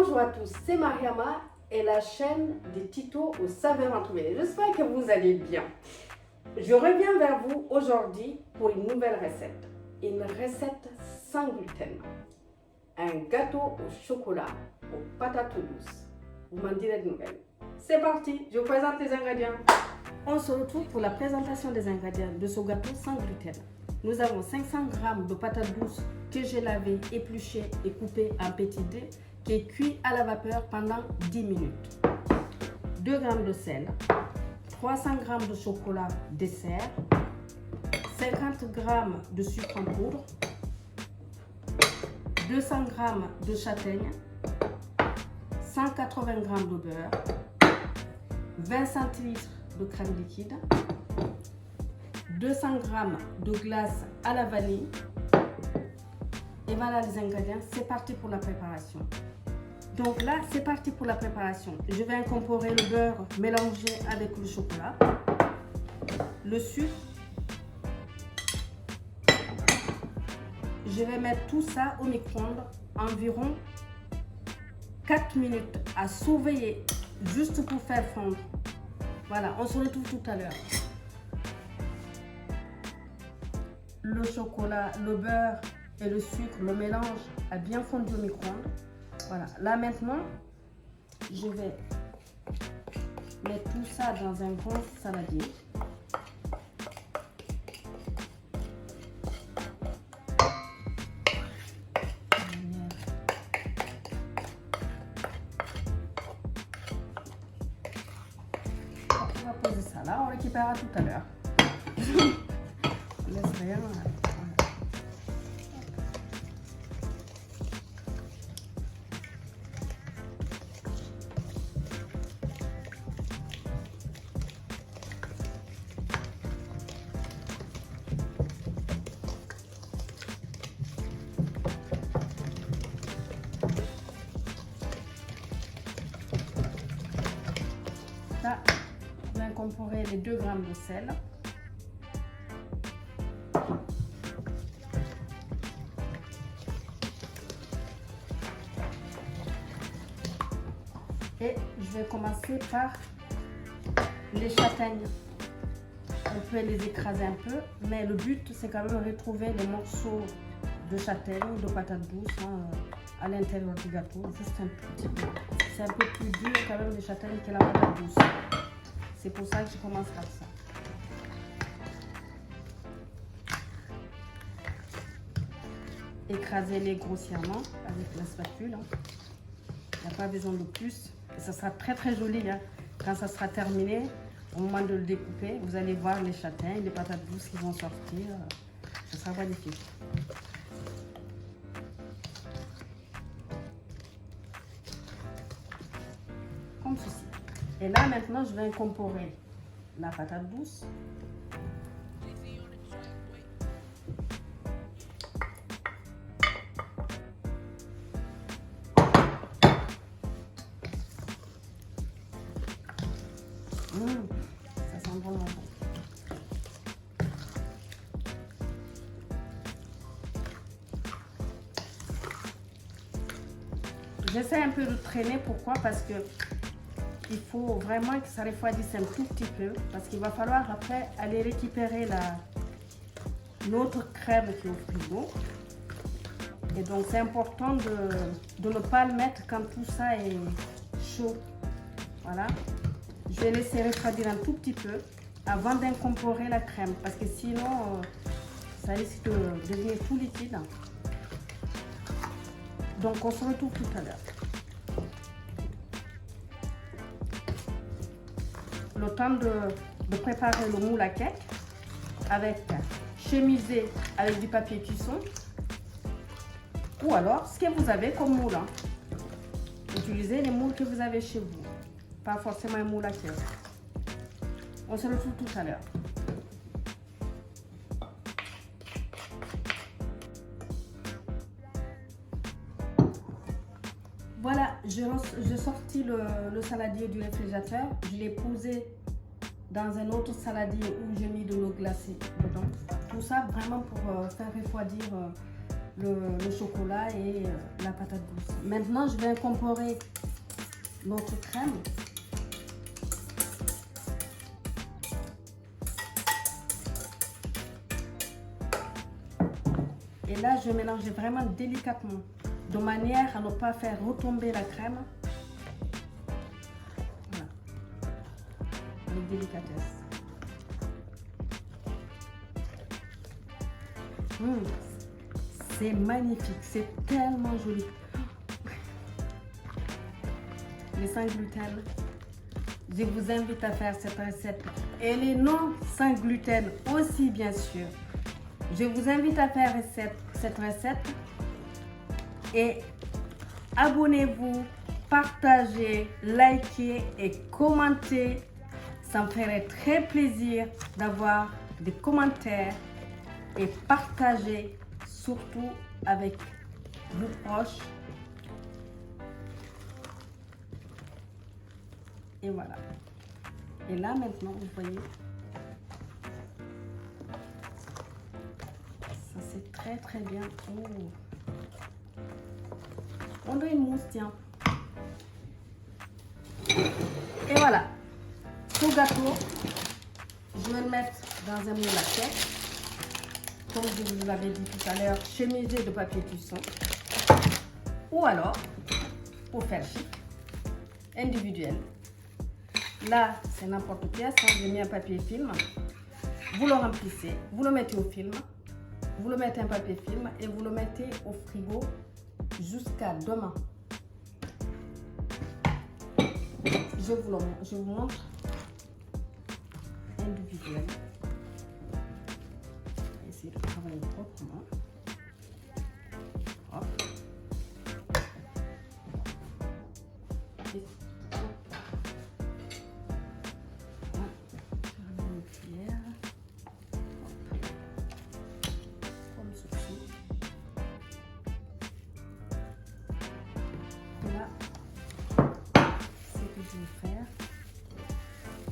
Bonjour à tous, c'est Mariama et la chaîne des tutos aux saveurs introuvées. J'espère que vous allez bien. Je reviens vers vous aujourd'hui pour une nouvelle recette. Une recette sans gluten. Un gâteau au chocolat aux patates douces. Vous m'en direz de nouvelles. C'est parti, je vous présente les ingrédients. On se retrouve pour la présentation des ingrédients de ce gâteau sans gluten. Nous avons 500 g de patates douces que j'ai lavées, épluchées et coupées en petits dés, qui est cuit à la vapeur pendant 10 minutes. 2 g de sel, 300 g de chocolat dessert, 50 g de sucre en poudre, 200 g de châtaigne, 180 g de beurre, 20 centilitres de crème liquide, 200 g de glace à la vanille. Et voilà les ingrédients, c'est parti pour la préparation. Donc là, c'est parti pour la préparation. Je vais incorporer le beurre mélangé avec le chocolat, le sucre. Je vais mettre tout ça au micro-ondes environ 4 minutes à surveiller, juste pour faire fondre. Voilà, on se retrouve tout à l'heure. Le chocolat, le beurre et le sucre, le mélange a bien fondu au micro-ondes. Voilà, là maintenant, je vais mettre tout ça dans un grand saladier. On va poser ça là, on récupérera tout à l'heure. On laisse rien. Là, je vais incorporer les 2 g de sel. Et je vais commencer par les châtaignes. On peut les écraser un peu, mais le but c'est quand même de retrouver les morceaux de châtaigne, de patates douces à l'intérieur du gâteau, juste un petit peu. C'est un peu plus dur quand même les châtaignes que la patate douce. C'est pour ça que je commence par ça. Écrasez-les grossièrement avec la spatule. Il n'y a pas besoin de plus. Et ça sera très très joli quand ça sera terminé. Au moment de le découper, vous allez voir les châtaignes, les patates douces qui vont sortir. Ça sera magnifique. Comme ceci. Et là maintenant, je vais incorporer la patate douce. Ça sent vraiment bon. J'essaie un peu de traîner, pourquoi? Parce que il faut vraiment que ça refroidisse un tout petit peu, parce qu'il va falloir après aller récupérer notre crème qui est au frigo. Et donc c'est important de ne pas le mettre quand tout ça est chaud. Voilà. Je vais laisser refroidir un tout petit peu avant d'incorporer la crème, parce que sinon ça risque de devenir tout liquide. Donc on se retrouve tout à l'heure. Le temps de préparer le moule à cake avec chemisé avec du papier cuisson, ou alors ce que vous avez comme moule. Utilisez les moules que vous avez chez vous, pas forcément un moule à cake. On se retrouve tout à l'heure. Voilà, j'ai sorti le saladier du réfrigérateur. Je l'ai posé dans un autre saladier où j'ai mis de l'eau glacée dedans. Tout ça vraiment pour faire refroidir le chocolat et la patate douce. Maintenant, je vais incorporer notre crème. Et là, je mélange vraiment délicatement, de manière à ne pas faire retomber la crème. Voilà. Avec délicatesse. C'est magnifique, c'est tellement joli. Les sans gluten, je vous invite à faire cette recette. Et les non sans gluten aussi, bien sûr. Je vous invite à faire cette recette. Et abonnez-vous, partagez, likez et commentez. Ça me ferait très plaisir d'avoir des commentaires et partager surtout avec vos proches. Et voilà. Et là maintenant, vous voyez, ça c'est très très bien. Oh. On doit une mousse, tiens. Et voilà. Ce gâteau, je vais le mettre dans un moule à cake. Comme je vous l'avais dit tout à l'heure, chemiser de papier cuisson. Ou alors, pour faire chic, individuel. Là, c'est n'importe quoi. J'ai mis un papier film. Vous le remplissez, vous le mettez au film. Vous le mettez un papier film et vous le mettez au frigo jusqu'à demain. Je vous montre individuel. On va essayer de travailler proprement. Hop. Et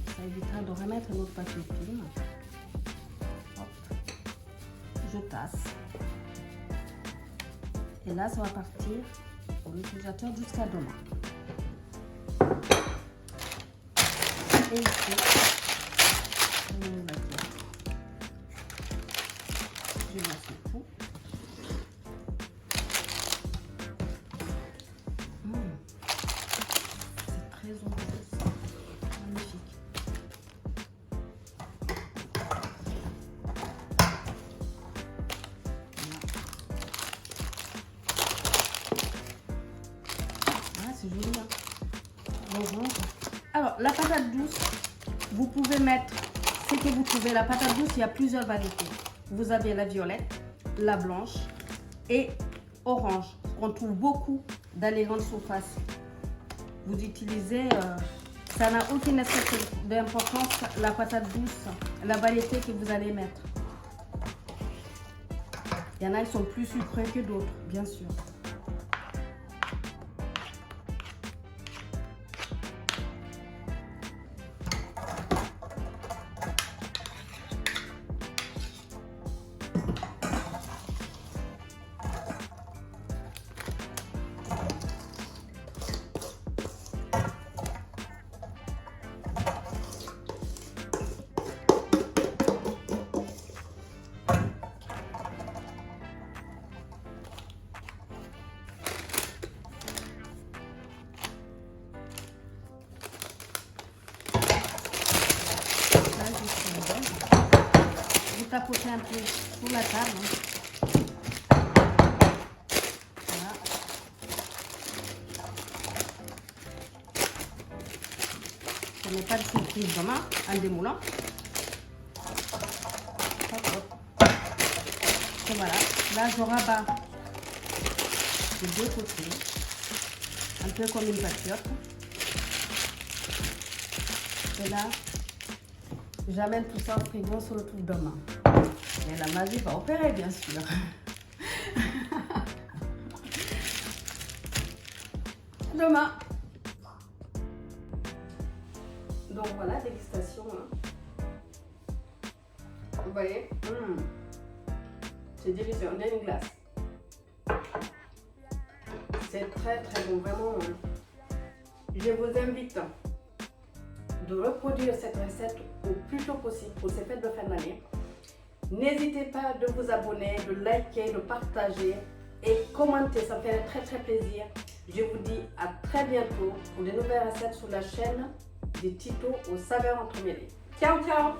ça évitera de remettre notre papier film. Hop. Je tasse. Et là, ça va partir au réfrigérateur jusqu'à demain. Et ici, je vais mettre le tout. C'est très onctueux. Magnifique. C'est joli, hein. Alors, la patate douce, vous pouvez mettre ce que vous trouvez. La patate douce, il y a plusieurs variétés. Vous avez la violette, la blanche et orange. On trouve beaucoup dans les grandes surfaces. Vous utilisez, ça n'a aucune espèce d'importance, la patate douce, la variété que vous allez mettre. Il y en a qui sont plus sucrés que d'autres, bien sûr. Tapoter un peu sur la table. Voilà. Je ne mets pas de surprise demain en démoulant. Hop, hop. Et voilà. Là, je rabats de deux côtés. Un peu comme une pâture. Et là, j'amène tout ça au frigo, on se retrouve demain. Et la magie va opérer, bien sûr. Demain. Donc voilà, dégustation. Hein. Vous voyez, c'est délicieux. On a une glace. C'est très très bon, vraiment. Je vous invite de reproduire cette recette au plus tôt possible pour ces fêtes de fin d'année. N'hésitez pas de vous abonner, de liker, de partager et commenter, ça fait très très plaisir. Je vous dis à très bientôt pour de nouvelles recettes sur la chaîne des Tito aux saveurs entremêlées. Ciao ciao!